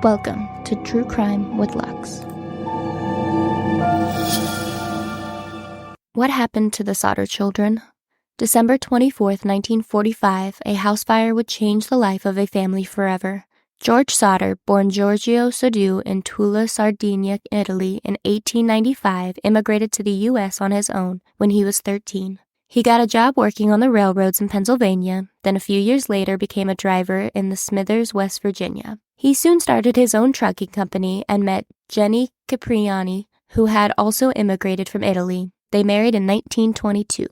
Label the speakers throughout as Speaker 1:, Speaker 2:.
Speaker 1: Welcome to True Crime with Lux. What happened to the Sodder children? December 24th, 1945, a house fire would change the life of a family forever. George Sodder, born Giorgio Soddu in Tula, Sardinia, Italy in 1895, immigrated to the U.S. on his own when he was 13. He got a job working on the railroads in Pennsylvania, then a few years later became a driver in the Smithers, West Virginia. He soon started his own trucking company and met Jennie Cipriani, who had also immigrated from Italy. They married in 1922.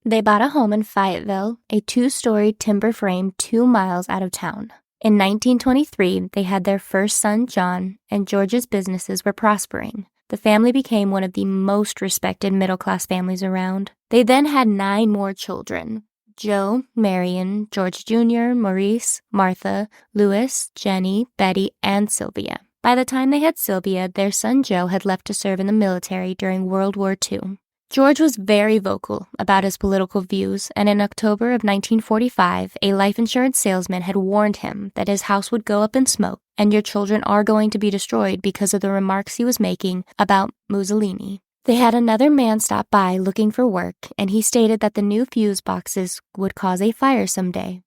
Speaker 1: They bought a home in Fayetteville, a 2-story timber frame 2 miles out of town. In 1923, they had their first son, John, and George's businesses were prospering. The family became one of the most respected middle-class families around. They then had 9 more children: Joe, Marion, George Jr., Maurice, Martha, Louis, Jennie, Betty, and Sylvia. By the time they had Sylvia, their son Joe had left to serve in the military during World War II. George was very vocal about his political views, and in October of 1945, a life insurance salesman had warned him that his house would go up in smoke and your children are going to be destroyed because of the remarks he was making about Mussolini. They had another man stop by looking for work, and he stated that the new fuse boxes would cause a fire someday,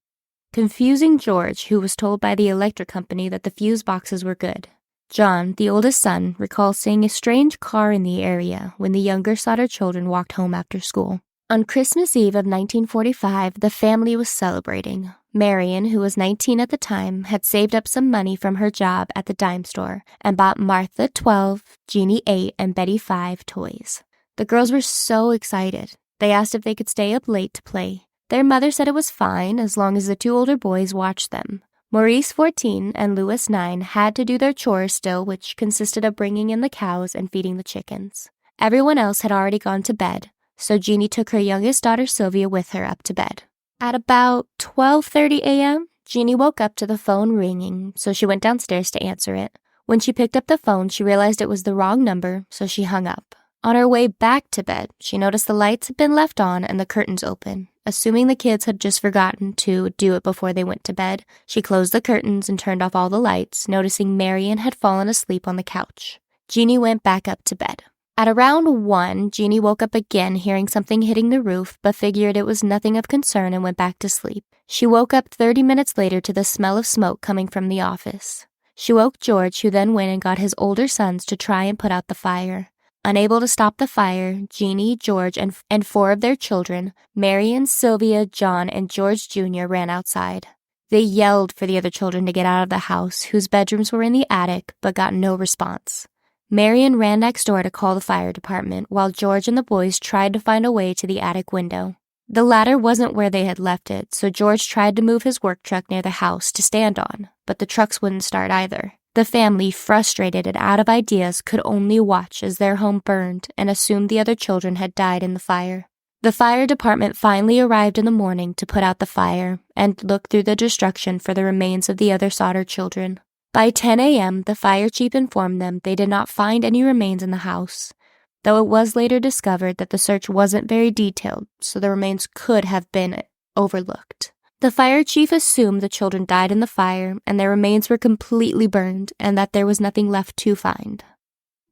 Speaker 1: confusing George, who was told by the electric company that the fuse boxes were good. John, the oldest son, recalls seeing a strange car in the area when the younger Sodder children walked home after school. On Christmas Eve of 1945, the family was celebrating. Marion, who was 19 at the time, had saved up some money from her job at the dime store and bought Martha 12, Jeannie 8, and Betty 5 toys. The girls were so excited. They asked if they could stay up late to play. Their mother said it was fine as long as the 2 older boys watched them. Maurice, 14, and Louis, 9, had to do their chores still, which consisted of bringing in the cows and feeding the chickens. Everyone else had already gone to bed, so Jeannie took her youngest daughter Sylvia with her up to bed. At about 12:30 a.m., Jeannie woke up to the phone ringing, so she went downstairs to answer it. When she picked up the phone, she realized it was the wrong number, so she hung up. On her way back to bed, she noticed the lights had been left on and the curtains open. Assuming the kids had just forgotten to do it before they went to bed, she closed the curtains and turned off all the lights, noticing Marion had fallen asleep on the couch. Jeannie went back up to bed. At around 1, Jeannie woke up again hearing something hitting the roof, but figured it was nothing of concern and went back to sleep. She woke up 30 minutes later to the smell of smoke coming from the office. She woke George, who then went and got his older sons to try and put out the fire. Unable to stop the fire, Jeannie, George, and 4 of their children, Marion, Sylvia, John, and George Jr., ran outside. They yelled for the other children to get out of the house, whose bedrooms were in the attic, but got no response. Marion ran next door to call the fire department, while George and the boys tried to find a way to the attic window. The ladder wasn't where they had left it, so George tried to move his work truck near the house to stand on, but the trucks wouldn't start either. The family, frustrated and out of ideas, could only watch as their home burned and assumed the other children had died in the fire. The fire department finally arrived in the morning to put out the fire and look through the destruction for the remains of the other Sodder children. By 10 a.m., the fire chief informed them they did not find any remains in the house, though it was later discovered that the search wasn't very detailed, so the remains could have been overlooked. The fire chief assumed the children died in the fire and their remains were completely burned and that there was nothing left to find.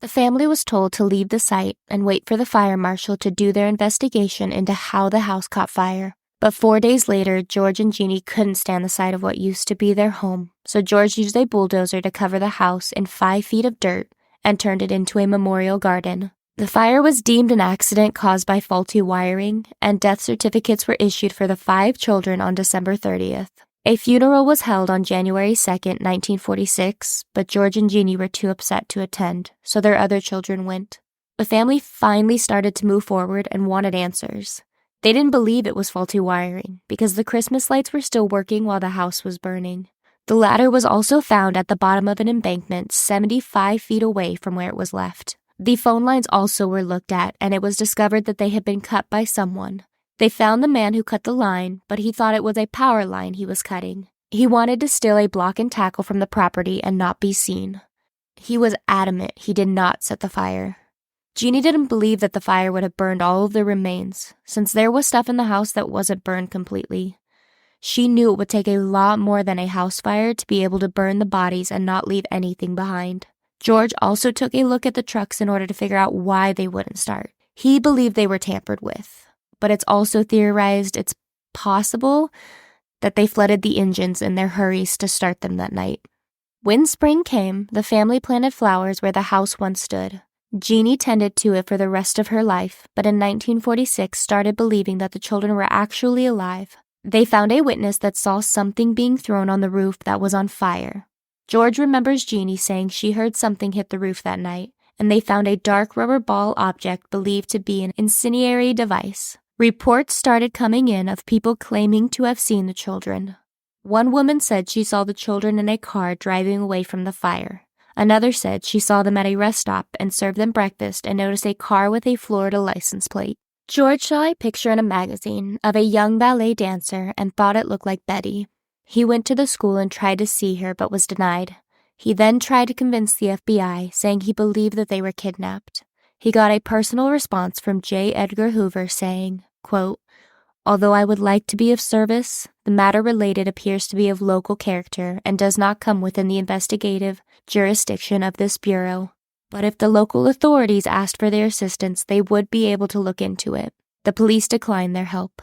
Speaker 1: The family was told to leave the site and wait for the fire marshal to do their investigation into how the house caught fire. But 4 days later, George and Jeannie couldn't stand the sight of what used to be their home, so George used a bulldozer to cover the house in 5 feet of dirt and turned it into a memorial garden. The fire was deemed an accident caused by faulty wiring, and death certificates were issued for the 5 children on December 30th. A funeral was held on January 2nd, 1946, but George and Jeannie were too upset to attend, so their other children went. The family finally started to move forward and wanted answers. They didn't believe it was faulty wiring, because the Christmas lights were still working while the house was burning. The ladder was also found at the bottom of an embankment 75 feet away from where it was left. The phone lines also were looked at, and it was discovered that they had been cut by someone. They found the man who cut the line, but he thought it was a power line he was cutting. He wanted to steal a block and tackle from the property and not be seen. He was adamant he did not set the fire. Jeannie didn't believe that the fire would have burned all of the remains, since there was stuff in the house that wasn't burned completely. She knew it would take a lot more than a house fire to be able to burn the bodies and not leave anything behind. George also took a look at the trucks in order to figure out why they wouldn't start. He believed they were tampered with, but it's also theorized it's possible that they flooded the engines in their hurries to start them that night. When spring came, the family planted flowers where the house once stood. Jennie tended to it for the rest of her life, but in 1946 started believing that the children were actually alive. They found a witness that saw something being thrown on the roof that was on fire. George remembers Jennie saying she heard something hit the roof that night, and they found a dark rubber ball object believed to be an incendiary device. Reports started coming in of people claiming to have seen the children. One woman said she saw the children in a car driving away from the fire. Another said she saw them at a rest stop and served them breakfast and noticed a car with a Florida license plate. George saw a picture in a magazine of a young ballet dancer and thought it looked like Betty. He went to the school and tried to see her but was denied. He then tried to convince the FBI, saying he believed that they were kidnapped. He got a personal response from J. Edgar Hoover saying, quote, "Although I would like to be of service, the matter related appears to be of local character and does not come within the investigative jurisdiction of this bureau. But if the local authorities asked for their assistance, they would be able to look into it." The police declined their help.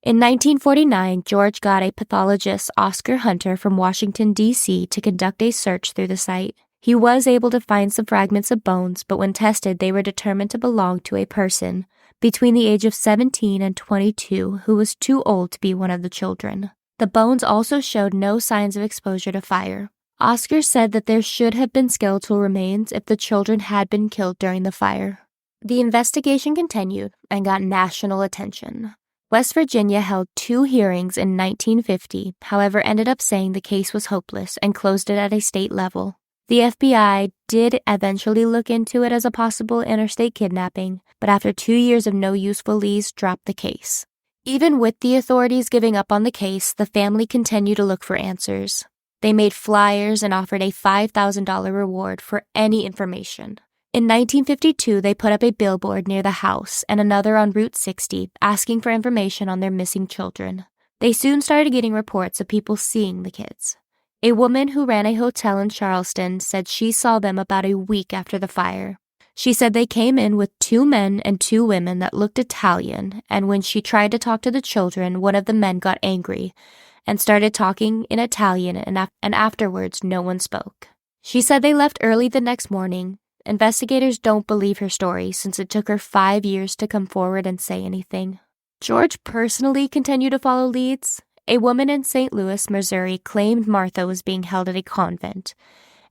Speaker 1: In 1949, George got a pathologist, Oscar Hunter, from Washington, D.C. to conduct a search through the site. He was able to find some fragments of bones, but when tested, they were determined to belong to a person between the age of 17 and 22 who was too old to be one of the children. The bones also showed no signs of exposure to fire. Oscar said that there should have been skeletal remains if the children had been killed during the fire. The investigation continued and got national attention. West Virginia held 2 hearings in 1950, however ended up saying the case was hopeless and closed it at a state level. The FBI did eventually look into it as a possible interstate kidnapping, but after 2 years of no useful leads, dropped the case. Even with the authorities giving up on the case, the family continued to look for answers. They made flyers and offered a $5,000 reward for any information. In 1952, they put up a billboard near the house and another on Route 60 asking for information on their missing children. They soon started getting reports of people seeing the kids. A woman who ran a hotel in Charleston said she saw them about a week after the fire. She said they came in with 2 men and 2 women that looked Italian, and when she tried to talk to the children, one of the men got angry and started talking in Italian, and afterwards no one spoke. She said they left early the next morning. Investigators don't believe her story since it took her 5 years to come forward and say anything. George personally continued to follow leads. A woman in St. Louis, Missouri claimed Martha was being held at a convent,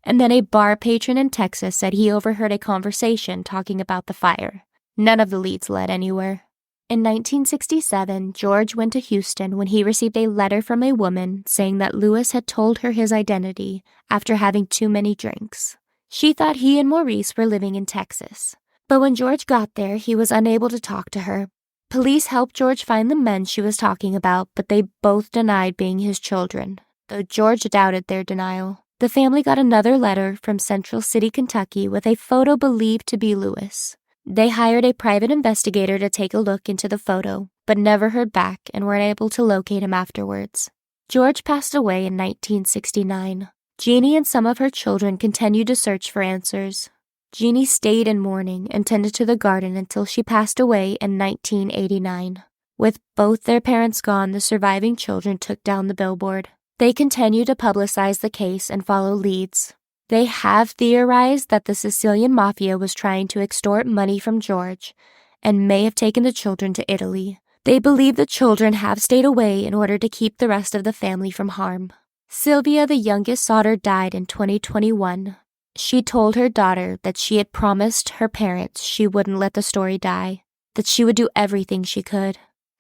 Speaker 1: and then a bar patron in Texas said he overheard a conversation talking about the fire. None of the leads led anywhere. In 1967, George went to Houston when he received a letter from a woman saying that Lewis had told her his identity after having too many drinks. She thought he and Maurice were living in Texas. But when George got there, he was unable to talk to her. Police helped George find the men she was talking about, but they both denied being his children, though George doubted their denial. The family got another letter from Central City, Kentucky, with a photo believed to be Lewis. They hired a private investigator to take a look into the photo, but never heard back and weren't able to locate him afterwards. George passed away in 1969. Jennie and some of her children continued to search for answers. Jennie stayed in mourning and tended to the garden until she passed away in 1989. With both their parents gone, the surviving children took down the billboard. They continue to publicize the case and follow leads. They have theorized that the Sicilian mafia was trying to extort money from George and may have taken the children to Italy. They believe the children have stayed away in order to keep the rest of the family from harm. Sylvia, the youngest Sodder, died in 2021. She told her daughter that she had promised her parents she wouldn't let the story die, that she would do everything she could.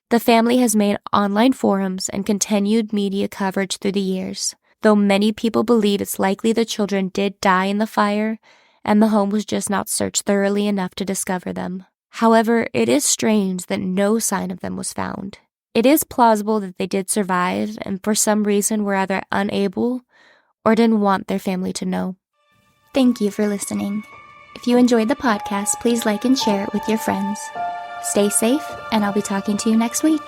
Speaker 1: The family has made online forums and continued media coverage through the years, though many people believe it's likely the children did die in the fire and the home was just not searched thoroughly enough to discover them. However, it is strange that no sign of them was found. It is plausible that they did survive and for some reason were either unable or didn't want their family to know. Thank you for listening. If you enjoyed the podcast, please like and share it with your friends. Stay safe, and I'll be talking to you next week.